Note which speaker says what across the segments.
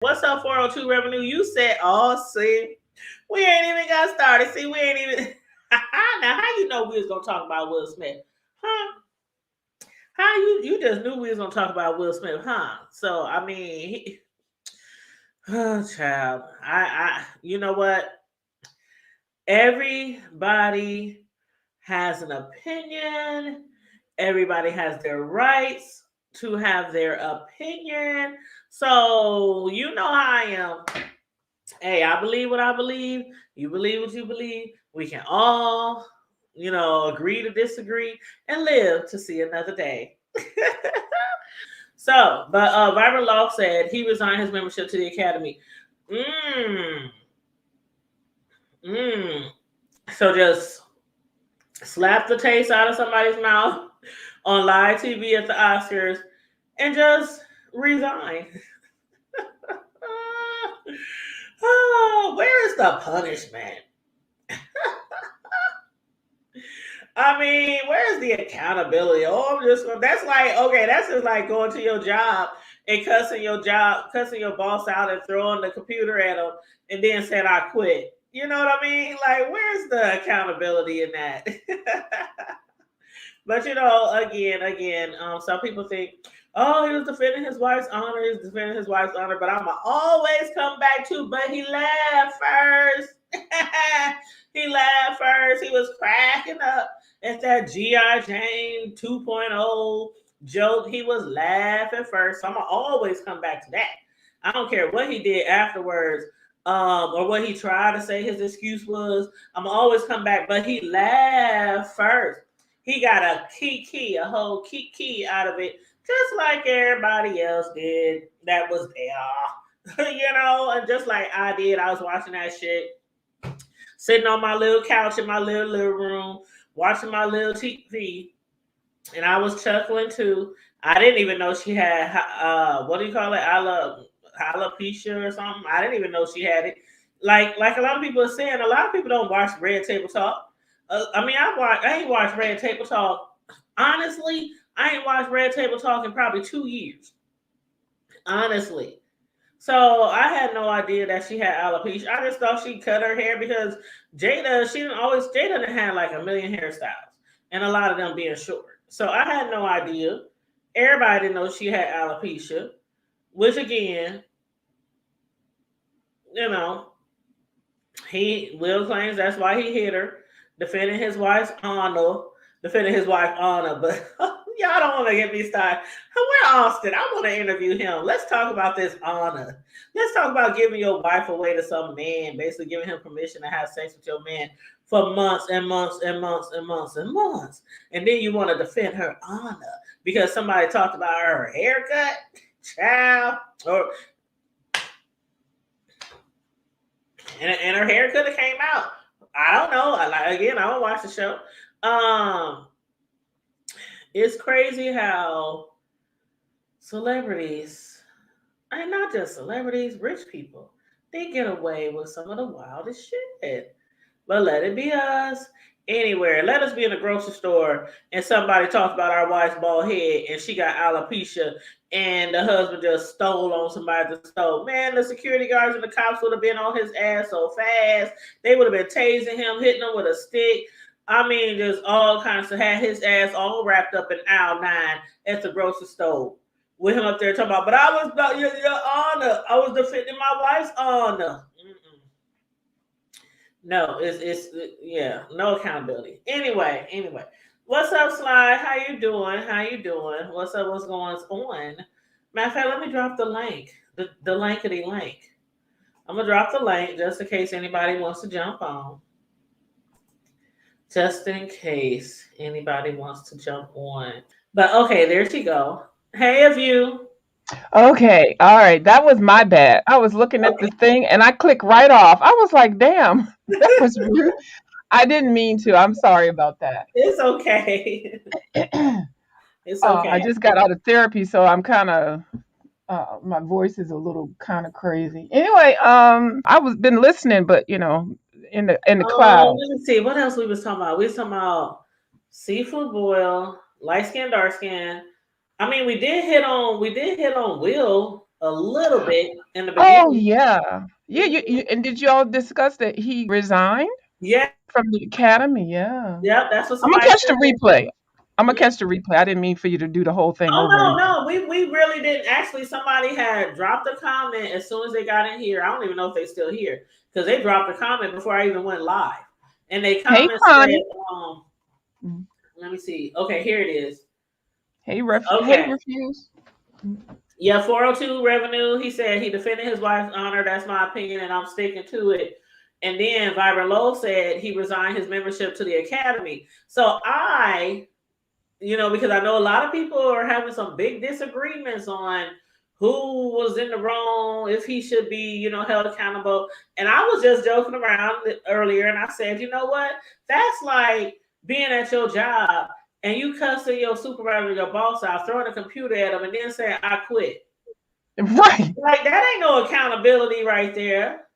Speaker 1: What's up, 402 Revenue? You said, oh, see, we ain't even got started. See, we ain't even. Now, how you know we was gonna talk about Will Smith? Huh? How you just knew we was gonna talk about Will Smith, huh? So I mean, oh, child, you know what? Everybody has an opinion. Everybody has their rights to have their opinion. So you know how I am. Hey, I believe what I believe. You believe what you believe. We can all, agree to disagree and live to see another day. So, but Viral Law said he resigned his membership to the Academy. Mmm. Mmm. So just slap the taste out of somebody's mouth on live TV at the Oscars and just resign. Oh, where is the punishment? I mean, where's the accountability? Oh, that's like, okay, that's just like going to your job and cussing your boss out and throwing the computer at him and then saying, I quit. You know what I mean? Like, where's the accountability in that? But again, some people think, oh, he was defending his wife's honor, but I'ma always come back to, but he laughed first. He laughed first. He was cracking up at that G.I. Jane 2.0 joke. He was laughing first. So I'm gonna always come back to that. I don't care what he did afterwards, or what he tried to say his excuse was. I'm gonna always come back, but he laughed first. He got a whole kiki out of it, just like everybody else did that was there. And just like I did, I was watching that shit, sitting on my little couch in my little living room, watching my little TV, and I was chuckling too. I didn't even know she had what do you call it, alopecia or something. I didn't even know she had it. Like a lot of people are saying, a lot of people don't watch Red Table Talk. I ain't watched Red Table Talk. Honestly, I ain't watched Red Table Talk in probably 2 years. Honestly. So I had no idea that she had alopecia. I just thought she cut her hair because Jada didn't have like a million hairstyles and a lot of them being short. So I had no idea. Everybody didn't know she had alopecia, which again, you know, he Will claims that's why he hit her, defending his wife's honor, but y'all don't want to get me started. Where Austin? I want to interview him. Let's talk about this honor. Let's talk about giving your wife away to some man, basically giving him permission to have sex with your man for months and months and months and months and months. And then you want to defend her honor because somebody talked about her haircut, child, or and her hair could have came out. I don't know. I don't watch the show. It's crazy how celebrities, and not just celebrities, rich people, they get away with some of the wildest shit. But let it be us. Anywhere. Let us be in a grocery store and somebody talks about our wife's bald head and she got alopecia and the husband just stole on somebody at the store. Man, the security guards and the cops would have been on his ass so fast. They would have been tasing him, hitting him with a stick. I mean, just all kinds of had his ass all wrapped up in aisle 9 at the grocery store with him up there talking about, but I was about your honor. I was defending my wife's honor. No, yeah, no accountability. Anyway, what's up, Sly? How you doing? What's up? What's going on? Matter of fact, let me drop the link, the linkity link. I'm gonna drop the link just in case anybody wants to jump on. Just in case anybody wants to jump on. But okay, there she go. Hey, of you.
Speaker 2: Okay, all right. That was my bad. I was looking at the
Speaker 1: Okay,
Speaker 2: thing and I clicked right off. I was like, damn, that was rude. I didn't mean to. I'm sorry about that.
Speaker 1: it's okay. It's
Speaker 2: I
Speaker 1: okay.
Speaker 2: just got out of therapy, so I'm kind of my voice is a little kind of crazy. Anyway, I was been listening, but in the cloud.
Speaker 1: Let me see. What else we was talking about? We was talking about seafood boil, light skin, dark skin. I mean, we did hit on Will a little bit. in the
Speaker 2: Oh
Speaker 1: beginning.
Speaker 2: yeah. Yeah,
Speaker 1: Mhm.
Speaker 2: and did y'all discuss that he resigned
Speaker 1: Yeah,
Speaker 2: from the academy? Yeah.
Speaker 1: yep, that's what
Speaker 2: I'm gonna
Speaker 1: somebody
Speaker 2: catch the
Speaker 1: said.
Speaker 2: replay. I'm gonna
Speaker 1: Mhm.
Speaker 2: catch the replay. I didn't mean for you to do the whole thing
Speaker 1: Oh
Speaker 2: over
Speaker 1: no,
Speaker 2: again.
Speaker 1: no, we really didn't. Actually, somebody had dropped a comment as soon as they got in here. I don't even know if they still here because they dropped a comment before I even went live, and they
Speaker 2: Hey
Speaker 1: comment said,
Speaker 2: Connie.
Speaker 1: um,
Speaker 2: Mm.
Speaker 1: "Let me see. Okay, here it is.
Speaker 2: Hey
Speaker 1: Okay,
Speaker 2: refuse.
Speaker 1: yeah, 402 revenue. He said he defended his wife's honor. That's my opinion, and I'm sticking to it." And then Vibrant Low said he resigned his membership to the academy. So because I know a lot of people are having some big disagreements on who was in the wrong, if he should be, held accountable. And I was just joking around earlier and I said, you know what? That's like being at your job and you cussing your supervisor, your boss out, throwing a computer at them and then saying, I quit.
Speaker 2: Right.
Speaker 1: Like that ain't no accountability right there.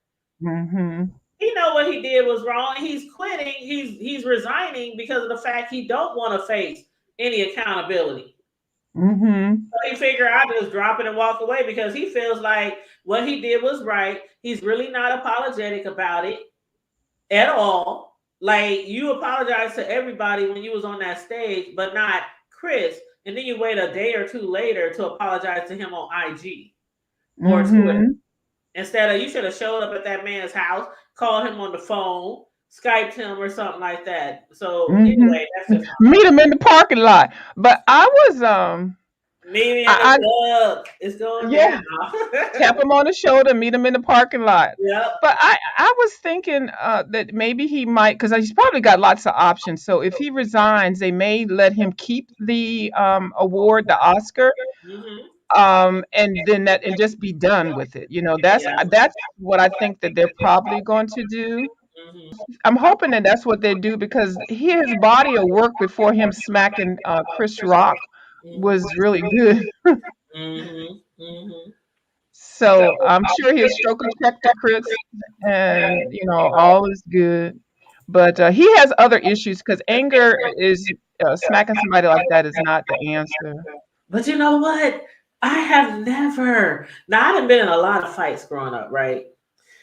Speaker 2: Mm-hmm.
Speaker 1: He know what he did was wrong. He's quitting. He's resigning because of the fact he don't want to face any accountability.
Speaker 2: Mm-hmm.
Speaker 1: So he figured I'd just drop it and walk away because he feels like what he did was right. He's really not apologetic about it at all. Like you apologize to everybody when you was on that stage, but not Chris. And then you wait a day or two later to apologize to him on IG or Twitter.
Speaker 2: Mm-hmm.
Speaker 1: Instead of you should have showed up at that man's house, called him on the phone, Skyped him or something like that. So
Speaker 2: Mm-hmm.
Speaker 1: anyway, that's just
Speaker 2: Meet him in the parking lot. But I was
Speaker 1: maybe in the
Speaker 2: I
Speaker 1: club. It's going
Speaker 2: yeah,
Speaker 1: down.
Speaker 2: tap him on the shoulder, meet him in the parking lot.
Speaker 1: Yep.
Speaker 2: But I was thinking that maybe he might, because he's probably got lots of options. So if he resigns, they may let him keep the award, the Oscar,
Speaker 1: Mm-hmm.
Speaker 2: and then that and just be done with it.
Speaker 1: Yeah.
Speaker 2: That's what I think that they're probably going to do.
Speaker 1: Mm-hmm.
Speaker 2: I'm hoping that that's what they do because his body of work before him smacking Chris Rock was really good.
Speaker 1: Mm-hmm. Mm-hmm.
Speaker 2: So I'm sure he'll stroke a check to Chris, and all is good. But he has other issues because anger is smacking somebody like that is not the answer.
Speaker 1: But you know what? I have never. Now I have been in a lot of fights growing up, right?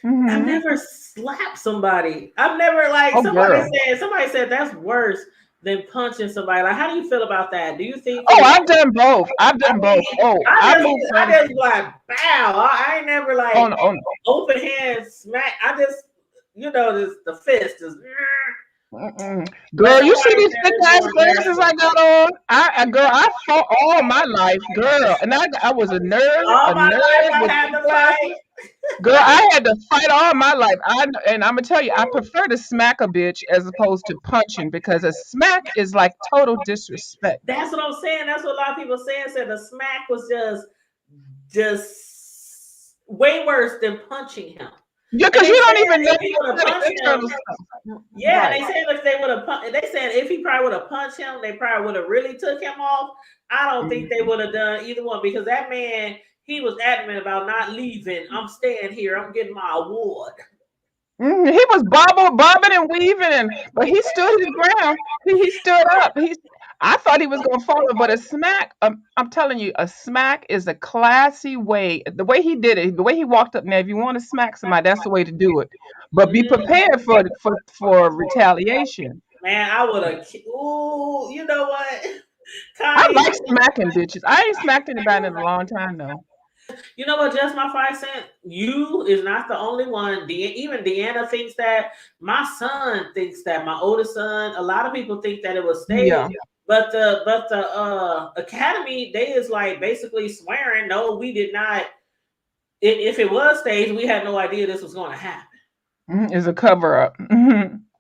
Speaker 1: I've
Speaker 2: Hmm.
Speaker 1: never slapped somebody. I've never like
Speaker 2: Oh, girl.
Speaker 1: somebody said that's worse than punching somebody. Like, how do you feel about that? Do you think
Speaker 2: Oh,
Speaker 1: it?
Speaker 2: I've done both. I've
Speaker 1: I
Speaker 2: done
Speaker 1: mean,
Speaker 2: both. Oh, I moved
Speaker 1: I
Speaker 2: on
Speaker 1: just like bow. I ain't never like
Speaker 2: on.
Speaker 1: open hand smack. I just this the fist is.
Speaker 2: Mm-mm.
Speaker 1: But
Speaker 2: Girl, you see
Speaker 1: somebody
Speaker 2: these
Speaker 1: said
Speaker 2: thick
Speaker 1: it's
Speaker 2: ass
Speaker 1: more
Speaker 2: glasses I
Speaker 1: aggressive.
Speaker 2: got on? Girl, I fought all my life, girl, and I was
Speaker 1: All
Speaker 2: a
Speaker 1: my life
Speaker 2: nerd
Speaker 1: I
Speaker 2: with
Speaker 1: had
Speaker 2: thick
Speaker 1: to
Speaker 2: glasses.
Speaker 1: fight.
Speaker 2: Girl, I had to fight all my life. And I'm gonna tell you, I prefer to smack a bitch as opposed to punching because a smack is like total disrespect.
Speaker 1: That's what I'm saying. That's what a lot of people saying. Said the smack was just way worse than punching him.
Speaker 2: Yeah,
Speaker 1: And
Speaker 2: because
Speaker 1: they
Speaker 2: you don't
Speaker 1: said
Speaker 2: even know
Speaker 1: if he would have
Speaker 2: the
Speaker 1: punched him,
Speaker 2: internal stuff.
Speaker 1: yeah,
Speaker 2: Right.
Speaker 1: they said if they would have they said if he probably would have punched him, they probably would have really took him off. I don't think they
Speaker 2: Mhm.
Speaker 1: would have done either one because that man, he was adamant about not leaving. I'm staying here. I'm getting my award.
Speaker 2: He was bobbing and weaving, but he stood his ground. He stood up. I thought he was gonna fall, but a smack. I'm telling you, a smack is a classy way. The way he did it, the way he walked up. Now, if you want to smack somebody, that's the way to do it. But be
Speaker 1: Mm,
Speaker 2: prepared for retaliation.
Speaker 1: man, I would have. Ooh, you know what,
Speaker 2: I
Speaker 1: Connie?
Speaker 2: like smacking bitches. I ain't smacked anybody in a long time though.
Speaker 1: You know what? Just my 5 cents. You is not the only one. Even Deanna thinks that. My son thinks that. My oldest son. A lot of people think that it was
Speaker 2: Yeah.
Speaker 1: staged. But the academy, they is like basically swearing. No, we did not. If it was staged, we had no idea this was going to happen.
Speaker 2: Is a cover up.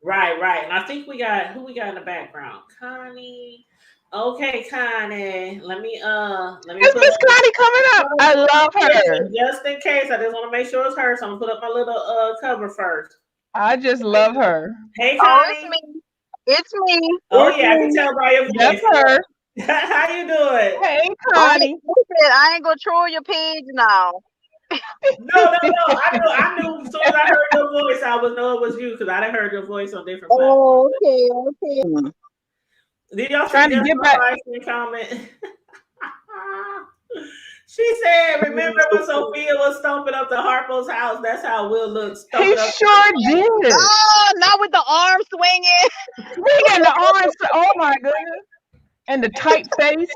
Speaker 1: Right, right. And I think we got who we got in the background. Connie. Okay, Connie. Let me
Speaker 2: Is
Speaker 1: put
Speaker 2: Miss
Speaker 1: up
Speaker 2: Connie coming up? I love her.
Speaker 1: just in case. I just want to make sure it's her, so I'm gonna put up my little cover first.
Speaker 2: I just love her.
Speaker 1: Hey,
Speaker 3: Oh, it's
Speaker 1: Connie.
Speaker 3: me. It's me.
Speaker 1: Oh
Speaker 3: It's
Speaker 1: yeah, I can
Speaker 3: me.
Speaker 1: tell by your
Speaker 2: That's
Speaker 1: voice.
Speaker 2: her.
Speaker 1: How you doing?
Speaker 2: Hey,
Speaker 3: I
Speaker 2: Connie.
Speaker 3: listen, I ain't gonna troll your page now.
Speaker 1: No, no, no. I knew as soon as I heard your voice, I would know it was you because I done heard your voice on different platforms.
Speaker 3: Oh, okay, okay.
Speaker 1: Did y'all see
Speaker 2: Trying to
Speaker 1: just
Speaker 2: get
Speaker 1: my
Speaker 2: back.
Speaker 1: 5 cent comment? She said, "Remember when Sophia was stomping up to Harpo's house? That's how Will looked
Speaker 2: He
Speaker 1: stomping up."
Speaker 2: sure did.
Speaker 3: Oh, not with the arm swinging.
Speaker 2: Swinging the arms. Oh my goodness. And the tight face.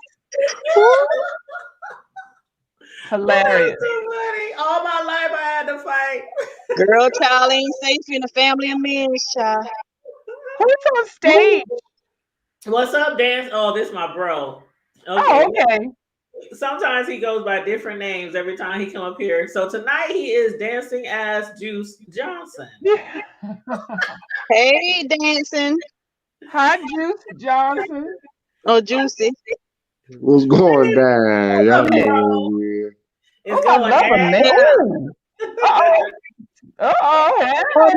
Speaker 2: Hilarious.
Speaker 1: That's so funny. All my life I had to fight.
Speaker 3: Girl, child ain't safe in a family of men, child.
Speaker 2: Who's on stage?
Speaker 1: What's up, Dance? Oh, this my bro.
Speaker 2: Oh,
Speaker 1: Okay.
Speaker 2: okay.
Speaker 1: Sometimes he goes by different names every time he come up here. So tonight he is dancing as Juice Johnson.
Speaker 3: Hey, dancing.
Speaker 2: Hi, Juice Johnson.
Speaker 3: Oh, Juicy.
Speaker 4: What's going down? Y'all
Speaker 1: What's up,
Speaker 4: know
Speaker 1: bro?
Speaker 4: what it is.
Speaker 1: It's
Speaker 2: Oh, I
Speaker 1: going
Speaker 2: love a man.
Speaker 1: down.
Speaker 2: Uh-oh. Uh-oh.
Speaker 3: Oh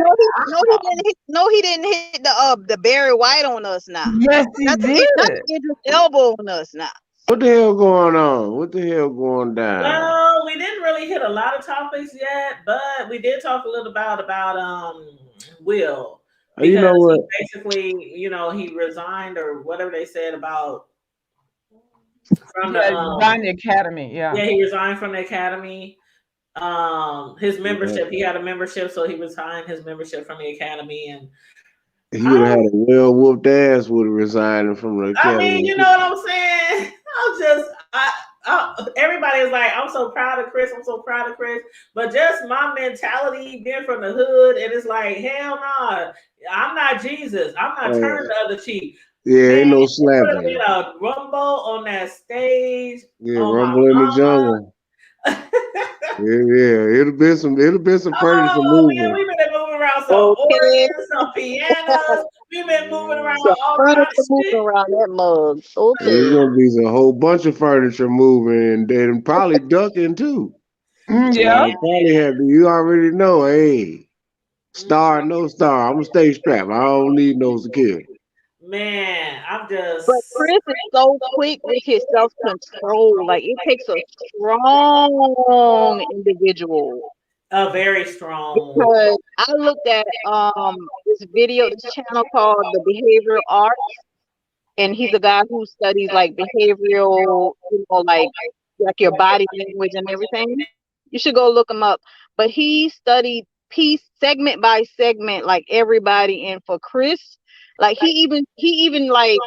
Speaker 3: no, he didn't hit the Barry White on us now.
Speaker 2: Yes, he
Speaker 3: That's
Speaker 2: did.
Speaker 3: Idris Elbow on us now.
Speaker 4: What the hell going on? What the hell going down?
Speaker 1: Well, we didn't really hit a lot of topics yet, but we did talk a little about Will. Because
Speaker 4: You know what?
Speaker 1: basically, he resigned or whatever they said about from
Speaker 2: Yeah,
Speaker 1: the
Speaker 2: Design the Academy. Yeah.
Speaker 1: he resigned from the academy. His membership, he had a membership, so he resigned his membership from the academy, and
Speaker 4: He would have had a well whooped ass with resigning from the
Speaker 1: I
Speaker 4: academy.
Speaker 1: mean, you know what I'm saying? Everybody is like, I'm so proud of Chris. I'm so proud of Chris. But just my mentality being from the hood, and it's like, hell no, I'm not Jesus. I'm not turning the other cheek.
Speaker 4: Yeah,
Speaker 1: Man,
Speaker 4: ain't no
Speaker 1: would have
Speaker 4: slapping.
Speaker 1: been a rumble on that stage.
Speaker 4: Yeah,
Speaker 1: on
Speaker 4: rumble
Speaker 1: my
Speaker 4: in the
Speaker 1: mama.
Speaker 4: jungle. Yeah, it'll been some furniture
Speaker 1: Oh man,
Speaker 4: moving.
Speaker 1: we've been moving around some organs, some pianos. We've been moving around all kinds of
Speaker 3: moving
Speaker 1: shit.
Speaker 3: around that mug.
Speaker 4: There's
Speaker 3: Okay.
Speaker 4: gonna be a whole bunch of furniture moving and then probably ducking too.
Speaker 2: Yeah.
Speaker 4: So probably have you already know, hey, star, no star. I'm gonna stay strapped. I don't need no security.
Speaker 1: Man, I'm just.
Speaker 3: But Chris is so quick with his self-control. Like it takes a strong individual.
Speaker 1: Very strong.
Speaker 3: Because I looked at this channel called The Behavioral Arts, and he's a guy who studies like behavioral, like your body language and everything. You should go look him up. But he studied piece segment by segment, like everybody. And for Chris, like he even like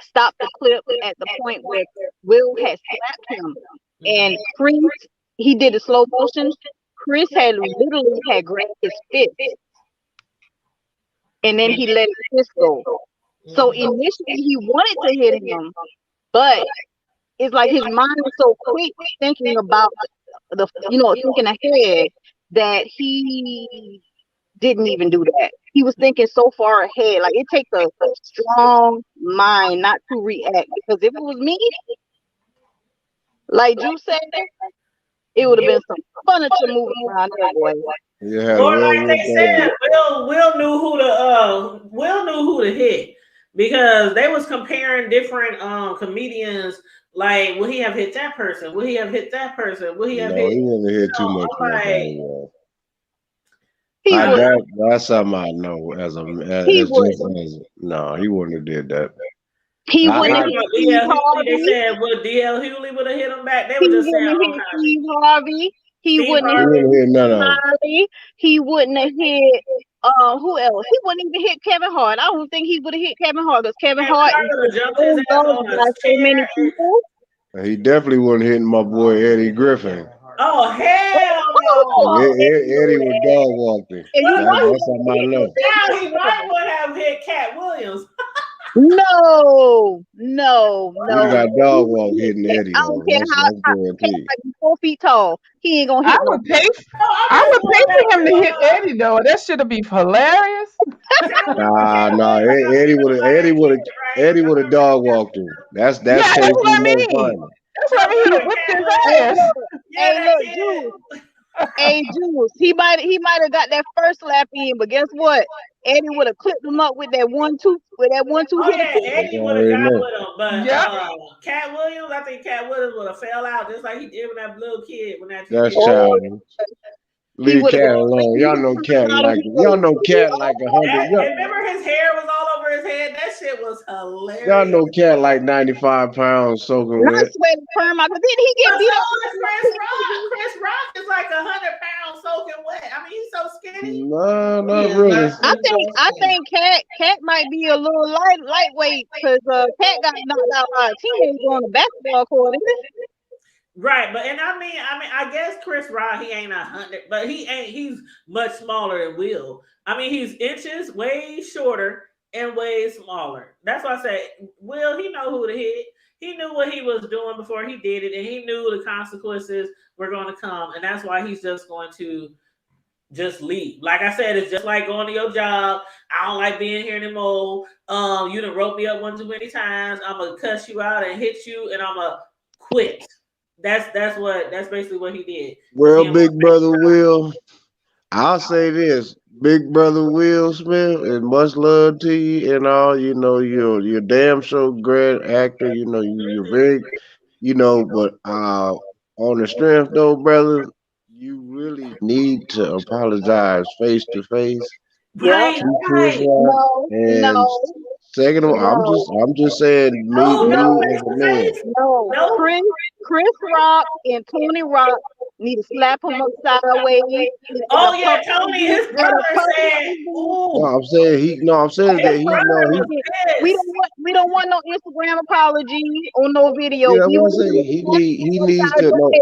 Speaker 3: stopped the clip at the point where Will had slapped him, and Chris, he did a slow motion. Chris had literally grabbed his fist, and then he let his fist go. So initially he wanted to hit him, but it's like his mind is so quick thinking about thinking ahead that he didn't even do that. He was thinking so far ahead. Like it takes a strong mind not to react, because if it was me, like Drew said, it would have been some furniture moving around that way.
Speaker 4: Yeah,
Speaker 1: Or like they said, Will knew who to hit, because they was comparing different comedians. Like, will he have hit that person? Will he have hit that person? Will he have hit?
Speaker 4: He wouldn't have hit too much. That's something I know he wouldn't have did that.
Speaker 3: He wouldn't have hit Steve Harvey.
Speaker 1: They said, well, D.L. Hewley would have hit him back. They were just saying,
Speaker 3: hit Steve Harvey. He wouldn't have
Speaker 4: hit none of them.
Speaker 3: He wouldn't have hit who else? He wouldn't even hit Kevin Hart. I don't think he would have hit Kevin Hart, because Kevin Hart is so many people.
Speaker 4: He definitely wasn't hitting my boy Eddie Griffin.
Speaker 1: Oh hell no!
Speaker 4: Eddie was dog walking. That's something I know.
Speaker 1: Now he might would have hit Cat Williams.
Speaker 3: No.
Speaker 4: You got dog walk hitting Eddie.
Speaker 3: I don't care how like 4 feet tall. He ain't gonna hit.
Speaker 2: I would pay for him to hit Eddie though. That should be hilarious.
Speaker 4: Nah. Eddie would have dog walked him. That's
Speaker 2: what I mean. That's what I mean. He would whip his ass.
Speaker 3: Hey, Juice. He might have got that first slap in, but guess what? Eddie would have clipped him up with that 1-2 hit.
Speaker 1: Eddie would have got with him, but Cat Williams, I think Cat Williams would have fell out just like he did with that little kid when that.
Speaker 4: That's childish.
Speaker 3: he
Speaker 4: Leave
Speaker 3: would have
Speaker 4: cat
Speaker 3: been
Speaker 4: alone. Y'all know cat
Speaker 3: out of
Speaker 4: like y'all
Speaker 3: wheels.
Speaker 4: know cat like 100.
Speaker 1: And remember his hair was all over his head. That shit was
Speaker 4: Y'all
Speaker 1: hilarious.
Speaker 4: know cat like 95 pounds soaking
Speaker 3: Not
Speaker 4: wet.
Speaker 3: sweating firm out. Didn't he
Speaker 1: But
Speaker 3: get beat
Speaker 1: so
Speaker 3: up?
Speaker 1: is Chris Rock. Chris Rock is like 100 pounds soaking wet. I mean, he's so skinny.
Speaker 4: No, not really.
Speaker 3: I think Cat might be a little lightweight because Cat got knocked out by a teenager on the basketball court. Isn't it?
Speaker 1: Right, but and I guess Chris Rock, he ain't 100, but he's much smaller than Will. I mean, he's inches way shorter and way smaller. That's why I say Will, he know who to hit. He knew what he was doing before he did it, and he knew the consequences were going to come, and that's why he's just going to just leave. Like I said, it's just like going to your job. I don't like being here anymore. You done rope me up one too many times. I'm gonna cuss you out and hit you, and I'm gonna quit. That's basically what he did.
Speaker 4: Well, Big Brother Will, I'll say this. Big Brother Will Smith, and much love to you and all. You know, you're damn so great actor. You know, you're very, but on the strength though, brother, you really need to apologize face to face
Speaker 3: Yep.
Speaker 1: Right,
Speaker 4: to Chris
Speaker 1: right.
Speaker 4: Rock.
Speaker 3: No,
Speaker 4: And
Speaker 3: no,
Speaker 4: second of all,
Speaker 3: no,
Speaker 4: I'm just saying,
Speaker 1: No,
Speaker 4: me
Speaker 1: no
Speaker 4: as
Speaker 1: face
Speaker 4: a
Speaker 1: to
Speaker 4: man.
Speaker 1: face.
Speaker 3: no.
Speaker 1: No.
Speaker 3: Chris Rock and Tony Rock need to slap him up sideways
Speaker 1: Oh yeah, Tony, his brother said,
Speaker 4: No,
Speaker 1: "Ooh,
Speaker 4: I'm saying he. No, I'm saying that
Speaker 1: his
Speaker 4: he.
Speaker 1: brother
Speaker 4: No, he.
Speaker 1: was pissed."
Speaker 3: We don't want no Instagram apology or no video.
Speaker 4: Yeah, that's
Speaker 3: We
Speaker 4: what I'm
Speaker 3: want
Speaker 4: saying.
Speaker 3: to
Speaker 4: He needs
Speaker 3: upside
Speaker 4: to.
Speaker 3: your
Speaker 4: No,
Speaker 3: head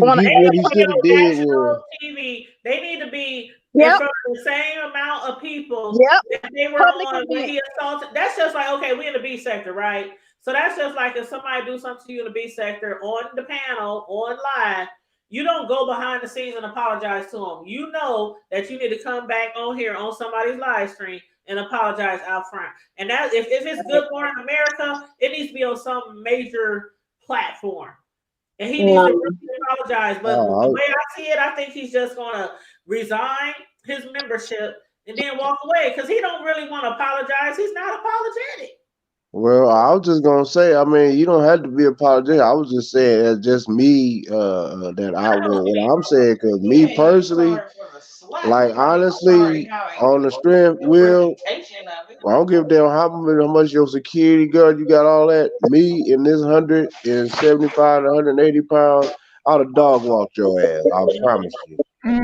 Speaker 3: on
Speaker 1: They
Speaker 3: an
Speaker 4: what
Speaker 1: need
Speaker 4: he
Speaker 1: to be
Speaker 4: should
Speaker 3: airplane.
Speaker 4: have
Speaker 1: on
Speaker 4: did was.
Speaker 1: national TV. They need to be in
Speaker 3: Yep,
Speaker 1: front of the same amount of people
Speaker 3: yep.
Speaker 1: that they were
Speaker 3: Public
Speaker 1: on when
Speaker 3: event.
Speaker 1: he assaulted. That's just like, okay, we in the B sector, right? So that's just like if somebody do something to you in the B sector on the panel, on live, you don't go behind the scenes and apologize to them. You know that you need to come back on here on somebody's live stream and apologize out front. And that if it's good for America, it needs to be on some major platform. And he needs to really apologize. But the
Speaker 4: Oh,
Speaker 1: way I see it, I think he's just gonna resign his membership and then walk away because he don't really want to apologize. He's not apologetic.
Speaker 4: well, I was just gonna say. I mean, you don't have to be apologetic. I was just saying that's just me. That I will. What I'm saying, because me personally, like honestly, on the strength, Will. Well, I don't give a damn how much your security guard you got, all that. Me in this 175 to 180 pounds, I'd have dog walked your ass. I promise you.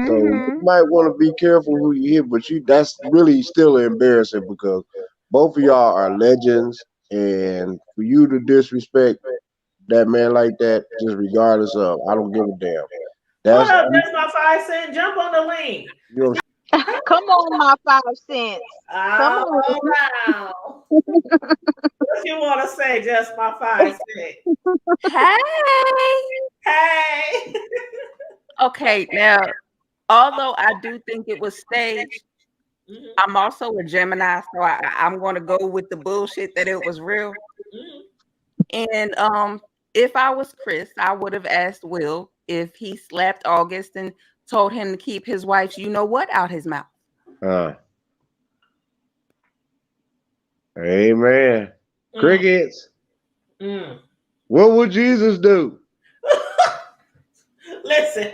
Speaker 4: So you
Speaker 2: Mm-hmm.
Speaker 4: might want to be careful who you hit, but that's really still embarrassing because both of y'all are legends, and for you to disrespect that man like that, just regardless of, I don't give a damn.
Speaker 1: Hold
Speaker 4: That's
Speaker 1: up, just my 5 cent. Jump on the link.
Speaker 4: you know.
Speaker 3: Come on, my 5 cents. Come
Speaker 1: Oh
Speaker 3: on.
Speaker 1: wow. What you want to say? Just my 5 cent.
Speaker 2: Hey.
Speaker 1: Hey.
Speaker 2: Okay, now, although I do think it was staged,
Speaker 1: Mhm,
Speaker 2: I'm also a Gemini, so I'm going to go with the bullshit that it was real.
Speaker 1: mhm.
Speaker 2: And if I was Chris, I would have asked Will if he slapped August and told him to keep his wife's you know what out his mouth.
Speaker 4: Amen. Crickets.
Speaker 1: Mm.
Speaker 4: What would Jesus do?
Speaker 1: Listen,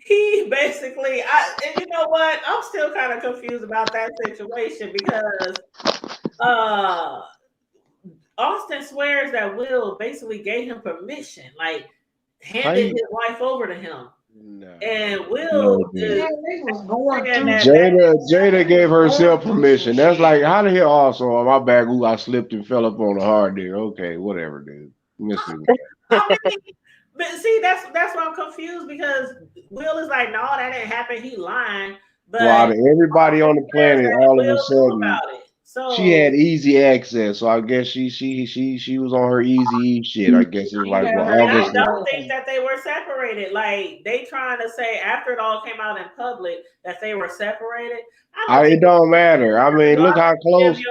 Speaker 1: he basically, and you know what? I'm still kind of confused about that situation because Austin swears that Will basically gave him permission, like handed his wife over to him.
Speaker 4: No,
Speaker 1: And Will is saying that
Speaker 4: Jada gave herself permission. That's like how the hell also on my back. Ooh, I slipped and fell up on the hard there. Okay, whatever, dude. Let me see.
Speaker 1: I mean, but see, that's why I'm confused because Will is like, no, that didn't happen. He lying. But
Speaker 4: Well, out of everybody on the
Speaker 1: says
Speaker 4: planet,
Speaker 1: that
Speaker 4: all of a
Speaker 1: Will knew
Speaker 4: sudden,
Speaker 1: about it.
Speaker 4: she
Speaker 1: So
Speaker 4: had easy access. So I guess she was on her easy shit. I guess it's like well,
Speaker 1: and I
Speaker 4: August.
Speaker 1: don't think that they were separated. Like they trying to say after it all came out in public that they were separated. I don't
Speaker 4: It
Speaker 1: think.
Speaker 4: don't matter. I mean, look how close.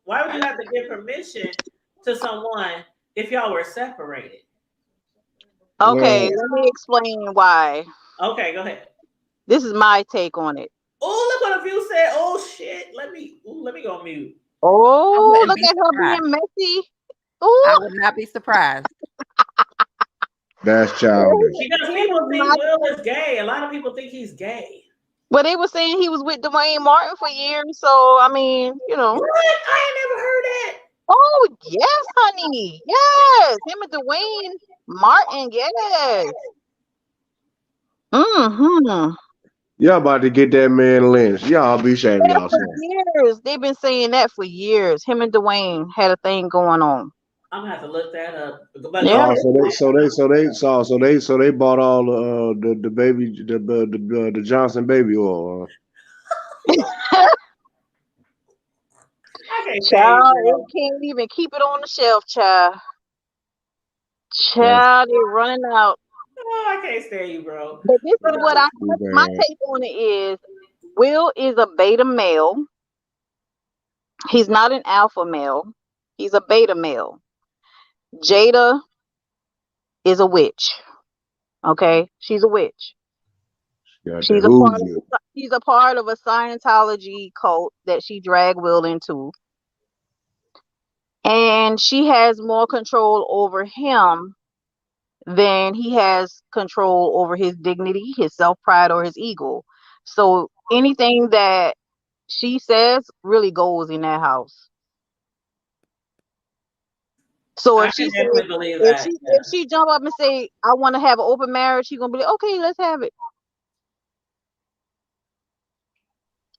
Speaker 1: Why would you have to give permission to someone if y'all were separated?
Speaker 3: Okay,
Speaker 4: Well,
Speaker 3: let me explain why.
Speaker 1: Okay, go ahead.
Speaker 3: This is my take on it.
Speaker 1: Oh, look what a view said. Oh shit. Let me go on mute.
Speaker 2: I
Speaker 3: Oh,
Speaker 2: wouldn't
Speaker 3: look
Speaker 2: be
Speaker 3: at her
Speaker 2: surprised.
Speaker 3: being messy.
Speaker 2: I
Speaker 3: Oh,
Speaker 2: would not be surprised.
Speaker 4: that's childish.
Speaker 1: Because people people think Will is gay. A lot of people think he's gay.
Speaker 3: But they were saying he was with Dwayne Martin for years. So I mean,
Speaker 1: What? I ain't never heard that.
Speaker 3: Oh yes, honey. Yes, him and Dwayne Martin. Yes. Mm-hmm.
Speaker 4: Y'all about to get that man lynched. Y'all be shaming
Speaker 3: For
Speaker 4: yourself.
Speaker 3: years, they've been saying that for years. Him and Dwayne had a thing going on.
Speaker 1: I'm gonna have to look that up. But
Speaker 3: Yeah.
Speaker 4: Oh, so they bought all the baby the Johnson baby oil.
Speaker 1: I can't say
Speaker 3: Child,
Speaker 1: it,
Speaker 3: it can't even keep it on the shelf, child.
Speaker 4: That's
Speaker 3: Child, they're running out.
Speaker 1: Oh, I can't stand you, bro.
Speaker 3: But this is what
Speaker 4: too
Speaker 3: my
Speaker 4: bad.
Speaker 3: take on it is. Will is a beta male. He's not an alpha male. He's a beta male. Jada is a witch. Okay, she's a witch.
Speaker 4: Got the
Speaker 3: She's a part of
Speaker 4: hoodoo.
Speaker 3: she's a part of a Scientology cult that she dragged Will into. And she has more control over him than he has control over his dignity, his self-pride, or his ego. So anything that she says really goes in that house. So
Speaker 1: I
Speaker 3: if
Speaker 1: can
Speaker 3: she said,
Speaker 1: definitely believe
Speaker 3: if
Speaker 1: that.
Speaker 3: she if she jump up and say, I want to have an open marriage, she's gonna be like, okay, let's have it.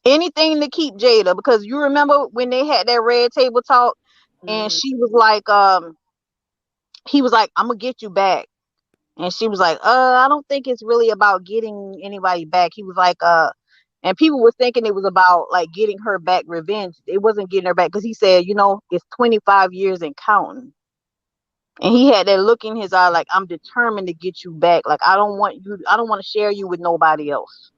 Speaker 3: Anything to keep Jada, because you remember when they had that red table talk, and she was like, he was like, I'm gonna get you back. And she was like, I don't think it's really about getting anybody back. He was like, and people were thinking it was about like getting her back revenge. It wasn't getting her back because he said, it's 25 years and counting. And he had that look in his eye like, I'm determined to get you back. Like, I don't want to share you with nobody else.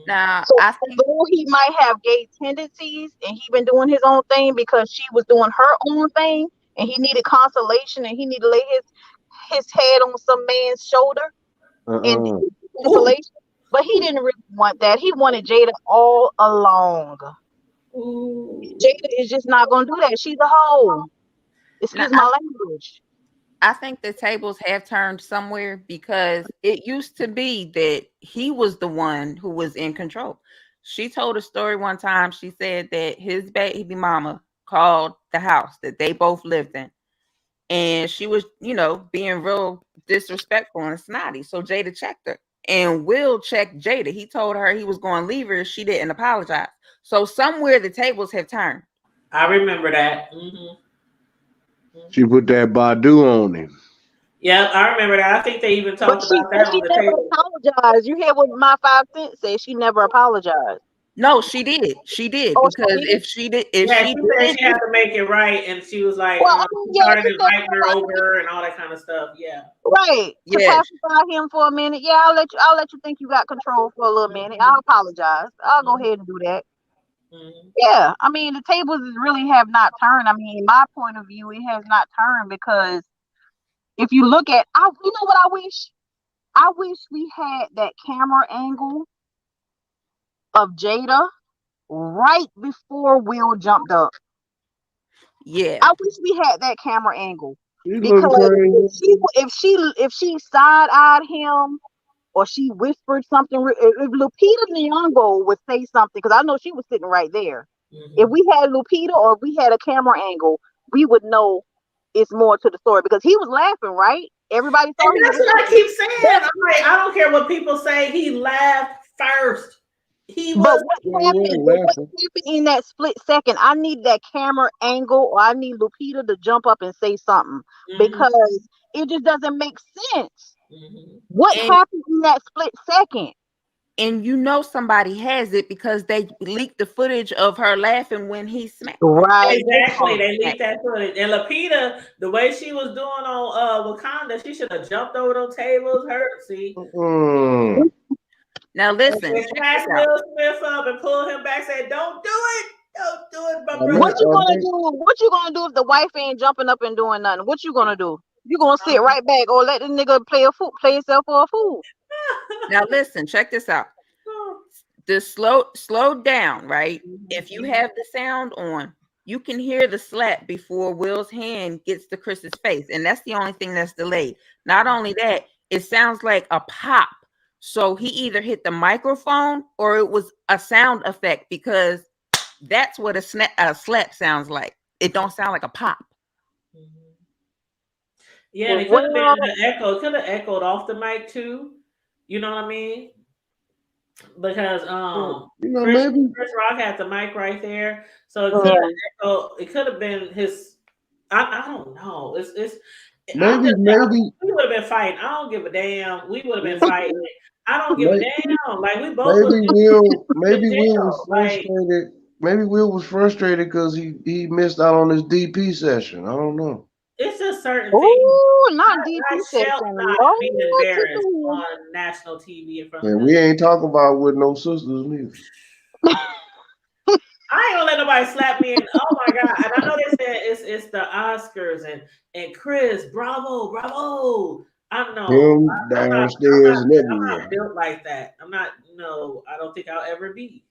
Speaker 2: Now,
Speaker 3: So
Speaker 2: I think
Speaker 3: although he might have gay tendencies and he been doing his own thing because she was doing her own thing and he needed consolation and he needed to lay his head on some man's shoulder and consolation. But he didn't really want that. He wanted Jada all along. Jada is just not gonna do that. She's a hoe.
Speaker 2: now,
Speaker 3: Excuse my language.
Speaker 2: I think the tables have turned somewhere because it used to be that he was the one who was in control. She told a story one time. She said that his baby mama called the house that they both lived in, and she was, being real disrespectful and snotty. So Jada checked her, and Will checked Jada. He told her he was going to leave her if she didn't apologize. So somewhere the tables have turned.
Speaker 1: I remember that.
Speaker 4: She put that Badu on him.
Speaker 1: Yeah, I remember that. I think they even
Speaker 3: But
Speaker 1: talked about that on
Speaker 3: she
Speaker 1: the
Speaker 3: never
Speaker 1: table.
Speaker 3: apologized. You hear what my 5 cents said? She never apologized.
Speaker 2: No, she did. She did,
Speaker 3: Oh,
Speaker 2: because
Speaker 3: she did?
Speaker 2: if she did, if
Speaker 1: Yeah,
Speaker 2: she
Speaker 1: she said
Speaker 2: didn't,
Speaker 1: she had to make it right, and she was like,
Speaker 3: Well, I mean,
Speaker 1: she
Speaker 3: yeah,
Speaker 1: started
Speaker 3: she said
Speaker 1: inviting her over and all that kind of stuff. Yeah.
Speaker 3: right to
Speaker 2: yes,
Speaker 3: pacify him for a minute. Yeah, I'll let you think you got control for a little minute. I'll apologize. I'll go ahead and do that. Yeah, I mean the tables really have not turned. I mean, in my point of view, it has not turned because if you look at, you know what I wish? I wish we had that camera angle of Jada right before Will jumped up.
Speaker 2: yeah,
Speaker 3: I wish we had that camera angle
Speaker 4: She look
Speaker 3: because
Speaker 4: crazy.
Speaker 3: if she side-eyed him or she whispered something, if Lupita Nyong'o would say something, because I know she was sitting right there. If we had Lupita or if we had a camera angle, we would know it's more to the story because he was laughing, right? Everybody thought
Speaker 1: And
Speaker 3: he
Speaker 1: that's
Speaker 3: was
Speaker 1: what I
Speaker 3: laughing.
Speaker 1: keep saying. I'm like, I don't care what people say. He laughed first. He
Speaker 3: But
Speaker 1: was.
Speaker 3: what happened in that split second? I need that camera angle, or I need Lupita to jump up and say something because it just doesn't make sense. What
Speaker 2: and
Speaker 3: happened in that split second?
Speaker 2: somebody has it because they leaked the footage of her laughing when he smacked.
Speaker 3: Right.
Speaker 1: Exactly. They leaked that footage. And Lupita, the way she was doing on Wakanda, she should have jumped over those tables. See.
Speaker 2: Now listen,
Speaker 1: And
Speaker 2: check this
Speaker 1: snatched
Speaker 2: out.
Speaker 1: Will Smith up and pulled him back, said, "Don't do it. Don't do it, my
Speaker 3: What
Speaker 1: brother."
Speaker 3: you gonna do? What you gonna do if the wife ain't jumping up and doing nothing? What you gonna do? You gonna sit right back or let the nigga play himself for a fool?
Speaker 2: Now listen, check this out. The slow down, right? If you have the sound on, you can hear the slap before Will's hand gets to Chris's face, and that's the only thing that's delayed. Not only that, it sounds like a pop. So he either hit the microphone or it was a sound effect, because that's what a slap sounds like. It don't sound like a pop.
Speaker 1: Yeah, and it could have been an echo. It could have echoed off the mic too. You know what I mean? Because Chris Rock had the mic right there, so it could have echoed. It could have been his. I don't know. It's.
Speaker 4: Maybe
Speaker 1: we would have been fighting. I don't give a damn. We would have been fighting. I don't give a damn. Like we both.
Speaker 4: Maybe Will was frustrated. Maybe Will was frustrated because he missed out on his DP session. I don't know.
Speaker 1: It's just certain things.
Speaker 3: Oh, not DP session.
Speaker 1: Not being embarrassed on national TV in front of
Speaker 4: we ain't talking about with no sisters neither.
Speaker 1: I ain't gonna let nobody slap me. Oh my god! And I know they said it's the Oscars and Chris, bravo. I'm
Speaker 4: downstairs
Speaker 1: I'm not built like that. I'm not. No, I don't think I'll ever be.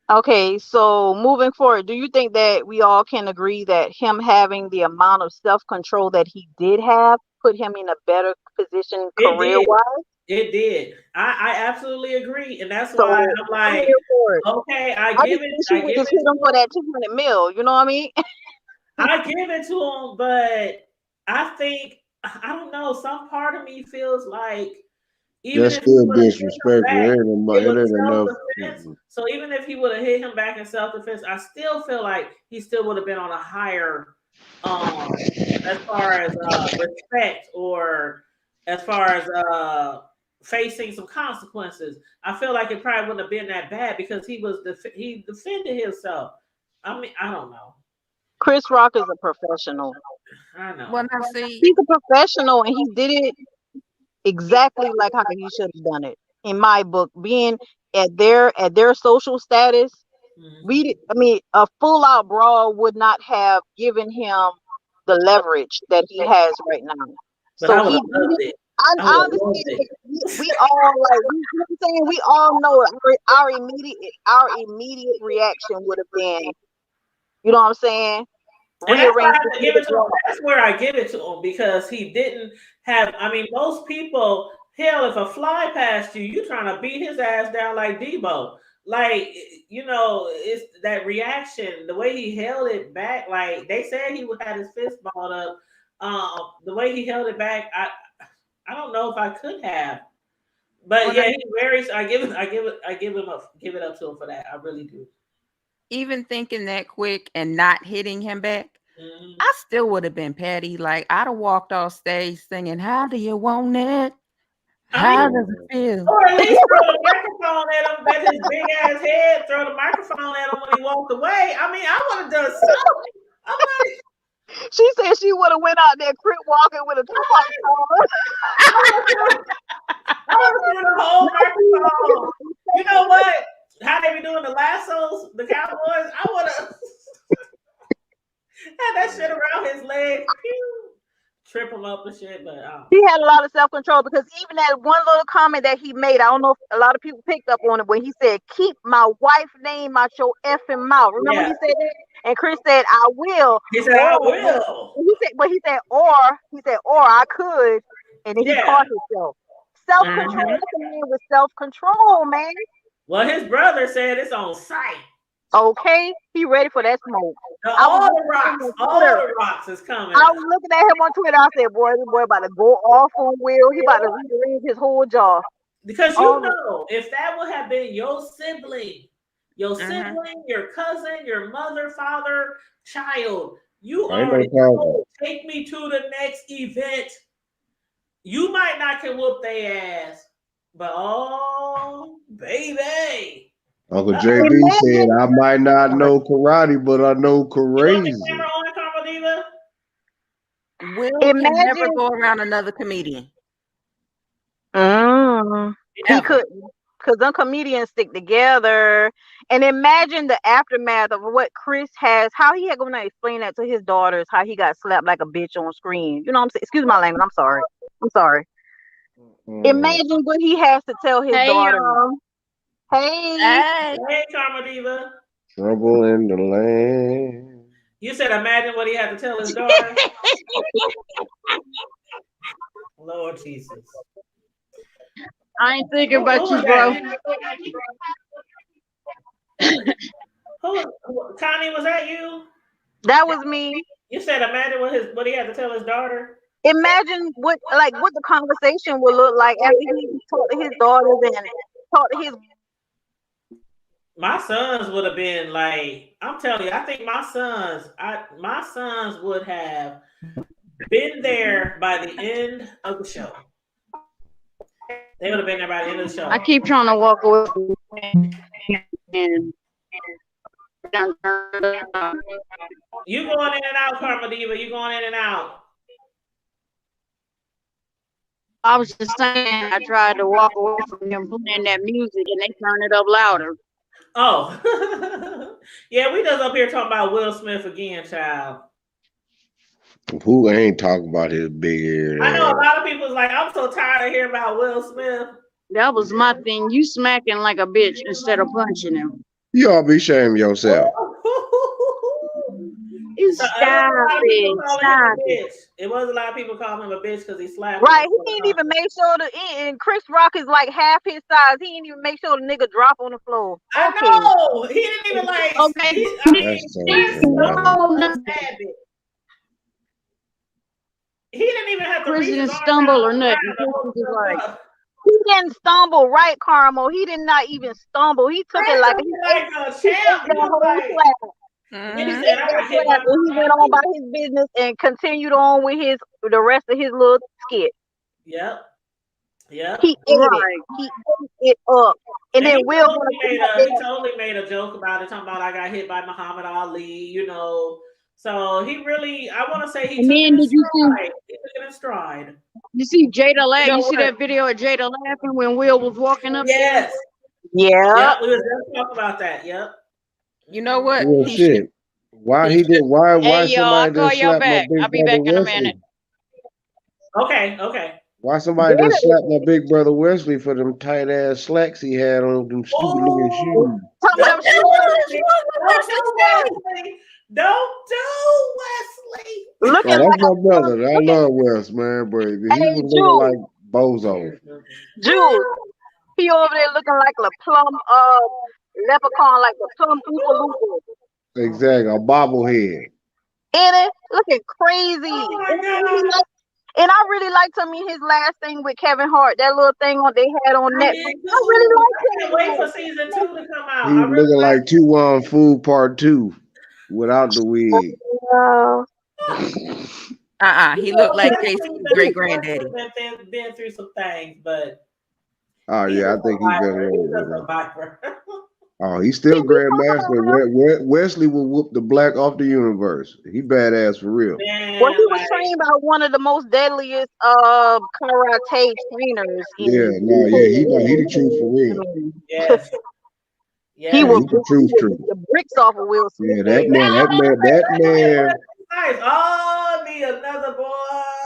Speaker 3: Okay, so moving forward, do you think that we all can agree that him having the amount of self-control that he did have put him in a better position career-wise?
Speaker 1: It did. I absolutely agree, and that's why I'm like, okay, I give it.
Speaker 3: I give it him for that $200 million. You know what I mean?
Speaker 1: I give it to him, but I think I don't know. Some part of me feels like
Speaker 4: that's still disrespectful. It ain't enough.
Speaker 1: So even if he would have hit him back in self-defense, I still feel like he still would have been on a higher, as far as respect, or as far as facing some consequences. I feel like it probably wouldn't have been that bad because he defended himself. I mean, I don't know.
Speaker 3: Chris Rock is a professional.
Speaker 1: I know.
Speaker 2: Well, now see,
Speaker 3: he's a professional, and he did it exactly like how he should have done it. In my book, being at their social status, a full out brawl would not have given him the leverage that he has right now.
Speaker 1: But so he did it.
Speaker 3: I understand. We all we all know our immediate reaction would have been, you know what I'm saying?
Speaker 1: And that's why I have to give it to him. That's where I give it to him, because he didn't have. I mean, most people, hell, if a fly passed you, you trying to beat his ass down like Debo. Like, it's that reaction, the way he held it back. Like they said, he had his fist balled up. The way he held it back, I don't know if I could have. But yeah, he's very. I give it up to him for that. I really do.
Speaker 2: Even thinking that quick and not hitting him back, I still would have been petty. Like, I'd have walked off stage singing, "How do you want it? How does it feel?"
Speaker 1: Or at least throw the microphone at him, bet his big ass head, throw the microphone at him when he walked away. I mean, I would have done something. I'm like,
Speaker 3: she said she would have went out there crip walking with a Tupac song.
Speaker 1: I would have threw the whole microphone. You know what? How they be doing the lassos, the Cowboys? I would have had that shit around his leg, trip him up and shit. But
Speaker 3: he had a lot of self-control, because even that one little comment that he made, I don't know if a lot of people picked up on it, when he said, "Keep my wife's name out your effing mouth." Remember he said that? And Chris said, "I will."
Speaker 1: He said, "I will."
Speaker 3: He said, or I could. And then he caught himself. Self-control. That's a man with self-control, man.
Speaker 1: Well, his brother said it's on sight.
Speaker 3: Okay, he ready for that smoke.
Speaker 1: All the rocks is coming.
Speaker 3: I was looking at him on Twitter. I said, "Boy, this boy about to go off on Will. He about to rearrange his whole jaw."
Speaker 1: Because if that would have been your sibling, your cousin, your mother, father, child, you already know, take me to the next event. You might not can whoop their ass, but baby.
Speaker 4: Uncle JB said, "I might not know karate, but I know crazy."
Speaker 2: Will can never go around another comedian.
Speaker 3: He couldn't, because them comedians stick together. And imagine the aftermath of what Chris has, how he had going to explain that to his daughters, how he got slapped like a bitch on screen. You know what I'm saying? Excuse my language. I'm sorry. Imagine what he has to tell his daughter.
Speaker 1: Hey, Karma Diva.
Speaker 4: Trouble in the land.
Speaker 1: You said imagine what he had to tell his daughter. Lord Jesus.
Speaker 5: I ain't thinking
Speaker 1: Who
Speaker 5: about
Speaker 1: was
Speaker 5: you, bro.
Speaker 1: that? Connie, was that you?
Speaker 3: That was me.
Speaker 1: You said imagine what he had to tell his daughter.
Speaker 3: Imagine what the conversation would look like after he talked to his daughters and talked to his.
Speaker 1: My sons would have been like, I'm telling you, I think my sons would have been there by the end of the show. They would have been there by the end of the show.
Speaker 5: I keep trying to walk away and
Speaker 1: you going in and out, Karma Diva. You going in and out.
Speaker 5: I was just saying, I tried to walk away from them playing that music and they turned it up louder.
Speaker 1: Oh. Yeah, we just up here talking about Will Smith again, child.
Speaker 4: Who ain't talking about his big ear?
Speaker 1: I know a lot of people's like, I'm so tired of hearing about Will Smith.
Speaker 5: That was my thing. You smacking like a bitch instead of punching him.
Speaker 4: You all be ashamed of yourself.
Speaker 5: Stop it.
Speaker 1: It was a lot of people calling him a bitch because he slapped.
Speaker 3: Right, he didn't even make sure and Chris Rock is like half his size. He didn't even make sure the nigga drop on the floor.
Speaker 1: I know. He didn't even like.
Speaker 5: Okay.
Speaker 1: He didn't even have to
Speaker 5: Chris
Speaker 1: reach
Speaker 5: didn't
Speaker 1: his arm
Speaker 5: stumble
Speaker 1: out
Speaker 5: or nothing.
Speaker 1: to
Speaker 3: he didn't stumble, right, Carmel? He did not even stumble. He took it like
Speaker 1: a champ.
Speaker 3: He went on by his business and continued on with the rest of his little skit.
Speaker 1: Yep. He ate
Speaker 3: it. He ate it up. And then Will
Speaker 1: he totally made a joke about it, talking about I got hit by Muhammad Ali, you know. So he really, I want to say he took it in stride.
Speaker 5: You see Jada laughing? You see that video of Jada laughing when Will was walking up?
Speaker 1: Yes.
Speaker 3: Yeah.
Speaker 1: Yep, we were just talking about that. Yep.
Speaker 2: You know what?
Speaker 4: Well, shit. Why he did? Why
Speaker 5: Hey,
Speaker 4: somebody just slapped my big
Speaker 5: I'll be
Speaker 4: brother
Speaker 5: back in a
Speaker 4: Wesley?
Speaker 5: minute.
Speaker 1: Okay.
Speaker 4: Why somebody just slapped my big brother Wesley for them tight ass slacks he had on them stupid looking shoes?
Speaker 1: Don't do Wesley.
Speaker 3: Look
Speaker 4: that's my brother. I love Wes, man, but he was looking like Bozo.
Speaker 3: Jules, he over there looking like a plum leprechaun, like a plum Oompa Loompa.
Speaker 4: Exactly, a bobblehead.
Speaker 3: And it looking crazy.
Speaker 1: Oh my God.
Speaker 3: And I really liked him in his last thing with Kevin Hart. That little thing they had on Netflix. I really liked
Speaker 1: it. I can't wait for season 2 to come out.
Speaker 4: He's looking like 2 Food Part 2 without the wig.
Speaker 2: He looked like Casey's great granddaddy.
Speaker 1: Been through some things, but
Speaker 4: oh yeah, I think he's gonna. Oh, he's still Grandmaster. Wesley will whoop the black off the universe. He badass for real.
Speaker 1: Man,
Speaker 3: well, he was trained by one of the most deadliest karate trainers.
Speaker 4: He the truth for real.
Speaker 1: Yes.
Speaker 3: He was
Speaker 4: the truth.
Speaker 3: The bricks off of Will Smith.
Speaker 4: Yeah, that man.
Speaker 1: Nice. Oh, me another boy.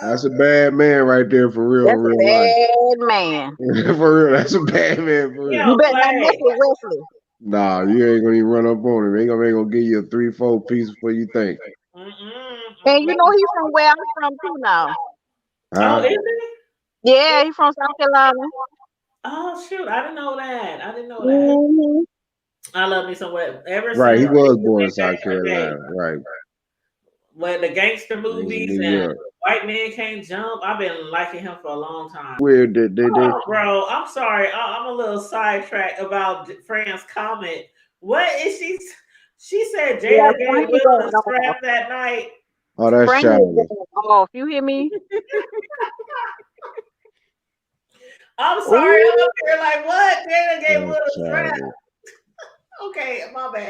Speaker 4: That's a bad man right there for real.
Speaker 3: That's
Speaker 4: real
Speaker 3: a bad
Speaker 4: life.
Speaker 3: Man.
Speaker 4: For real, that's a bad man for real.
Speaker 3: You better not mess with Wesley.
Speaker 4: Nah, you ain't gonna even run up on him. Ain't gonna give you a 3-4 piece before you think.
Speaker 3: And you know he's from where I'm from too now.
Speaker 1: Oh, is he?
Speaker 3: Yeah, he's from South Carolina.
Speaker 1: Oh shoot, I didn't know that. Mm-hmm. I love me some West.
Speaker 4: He was born in South Carolina, right?
Speaker 1: When the gangster movies and White Men Can't Jump, I've been liking him for a long time.
Speaker 4: Weird
Speaker 1: bro, I'm sorry. I'm a little sidetracked about Fran's comment. What is she? She said Jada gave Will a strap that night.
Speaker 4: Oh, that's childish.
Speaker 3: Oh, you hear me?
Speaker 1: I'm sorry. I'm up here like, what? Jada gave Will a strap. Okay, my bad.